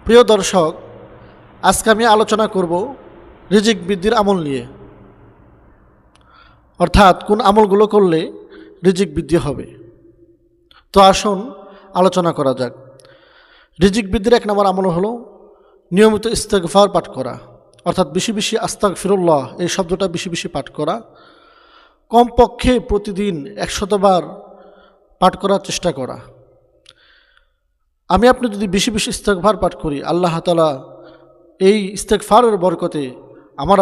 প্রিয় দর্শক, আজকে আমি আলোচনা করব রিজিক বৃদ্ধির আমল নিয়ে, অর্থাৎ কোন আমলগুলো করলে রিজিক বৃদ্ধি হবে। তো আসুন আলোচনা করা যাক। রিজিক বৃদ্ধির 1 নম্বর আমল হলো নিয়মিত ইস্তেগফার পাঠ করা, অর্থাৎ বেশি বেশি আস্তাগফিরুল্লাহ এই শব্দটা বেশি বেশি পাঠ করা। কমপক্ষে প্রতিদিন 100 বার পাঠ করার চেষ্টা করা। আপনি যদি বেশি বেশি ইস্তেগফার পাঠ করি, আল্লাহ তাআলা এই ইস্তেগফারের বরকতে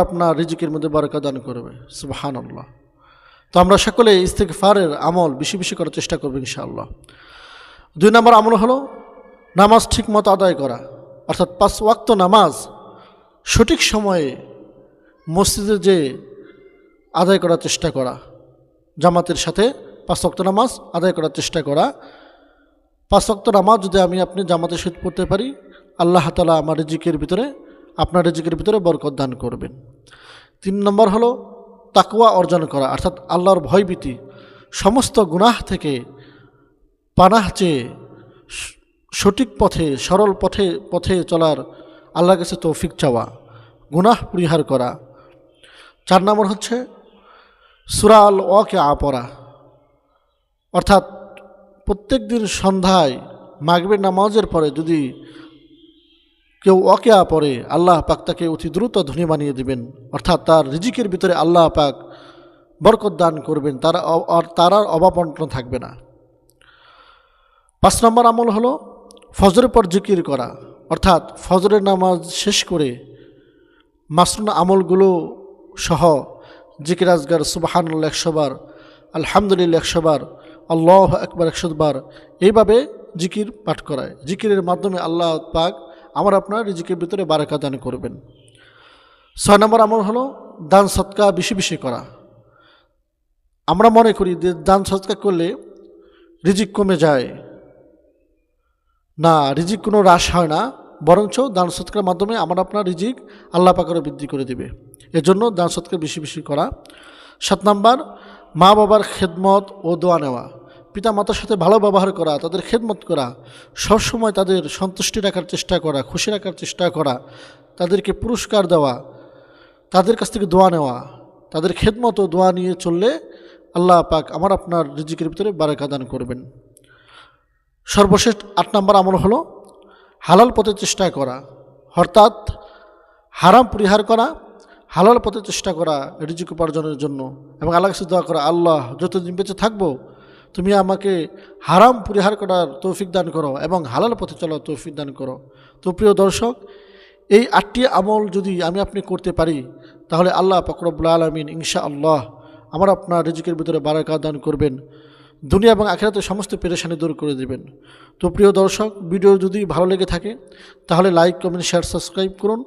আপনার রিজিকের মধ্যে বরকত দান করবে। সুবহানাল্লাহ। তো আমরা সকলে ইস্তেগফারের আমল বেশি বেশি করার চেষ্টা করব ইনশাআল্লাহ। 2 নম্বর আমল হলো নামাজ ঠিকমতো আদায় করা, অর্থাৎ 5 ওয়াক্ত নামাজ সঠিক সময়ে মসজিদে যে আদায় করার চেষ্টা করা, জামাতের সাথে 5 ওয়াক্ত নামাজ আদায় করার চেষ্টা করা। 5 ওয়াক্ত নামাজ যদি আপনি জামাতের সাথে পড়তে পারি, আল্লাহ তাআলা আপনার রিজিকের ভিতরে বরকত দান করবেন। 3 নম্বর হলো তাকওয়া অর্জন করা, অর্থাৎ আল্লাহর ভয়ভীতি, সমস্ত গুনাহ থেকে পানাহ চেয়ে সঠিক পথে সরল পথে চলার আল্লাহর কাছে তৌফিক চাওয়া, গুনাহ পরিহার করা। 4 নম্বর হচ্ছে সূরা আল ওয়াকিয়া পড়া, অর্থাৎ প্রত্যেক দিন সন্ধ্যায় মাগরিবের নামাজের পরে যদি কেউ ওয়াকিয়া পড়ে, আল্লাহ পাক তাকে অতি দ্রুত ধনী বানিয়ে দিবেন, অর্থাৎ তার রিজিকের ভিতরে আল্লাহ পাক বরকত দান করবেন, তার আর অভাব অনটন থাকবে না। 5 নম্বর আমল হলো ফজরের পর জিকির করা, অর্থাৎ ফজরের নামাজ শেষ করে মাসনুন আমলগুলো সহ জিকির আজগার সুবহানাল্লাহ 100 বার, আলহামদুলিল্লাহ 100 বার, আল্লাহু আকবার 100 বার, এইভাবে জিকির পাঠ করায়। জিকিরের মাধ্যমে আল্লাহ পাক আপনার রিজিকের ভিতরে বারাকা দান করবেন। 6 নম্বর আমল হলো দান সদকা বেশি বেশি করা। আমরা মনে করি যে দান সদকা করলে রিজিক কমে যায়, না, রিজিক কোনো হ্রাস হয় না, বরঞ্চ দান সদকার মাধ্যমে আপনার রিজিক আল্লাহ পাকেরও বৃদ্ধি করে দিবে। এজন্য দান সদকা বেশি বেশি করা। 7 নম্বর মা বাবার খেদমত ও দোয়া নেওয়া, পিতা মাতার সাথে ভালো ব্যবহার করা, তাদের খেদমত করা, সবসময় তাদের সন্তুষ্টি রাখার চেষ্টা করা, খুশি রাখার চেষ্টা করা, তাদেরকে পুরস্কার দেওয়া, তাদের কাছ থেকে দোয়া নেওয়া, তাদের খেদমত ও দোয়া নিয়ে চললে আল্লাহ পাক আপনার রিজিকের ভিতরে বারাকা দান করবেন। সর্বশেষ 8 নম্বর আমল হলো হালাল পথে চেষ্টা করা, অর্থাৎ হারাম পরিহার করা, হালাল পথে চেষ্টা করা রিজিক উপার্জনের জন্য, এবং আল্লাহর কাছে দোয়া করা, আল্লাহ যতদিন বেঁচে থাকবো তুমি আমাকে হারাম পরিহার করার তৌফিক দান করো এবং হালাল পথে চলার তৌফিক দান করো। তো প্রিয় দর্শক, এই 8টি আমল যদি আপনি করতে পারি, তাহলে আল্লাহ পাক রব্বুল আলামিন ইনশাআল্লাহ আপনার রিজিকের ভিতরে বারাকা দান করবেন, দুনিয়া এবং আখিরাতের সমস্ত পেরেশানি দূর করে দেবেন। তো প্রিয় দর্শক, ভিডিও যদি ভালো লেগে থাকে তাহলে লাইক, কমেন্ট, শেয়ার, সাবস্ক্রাইব করুন।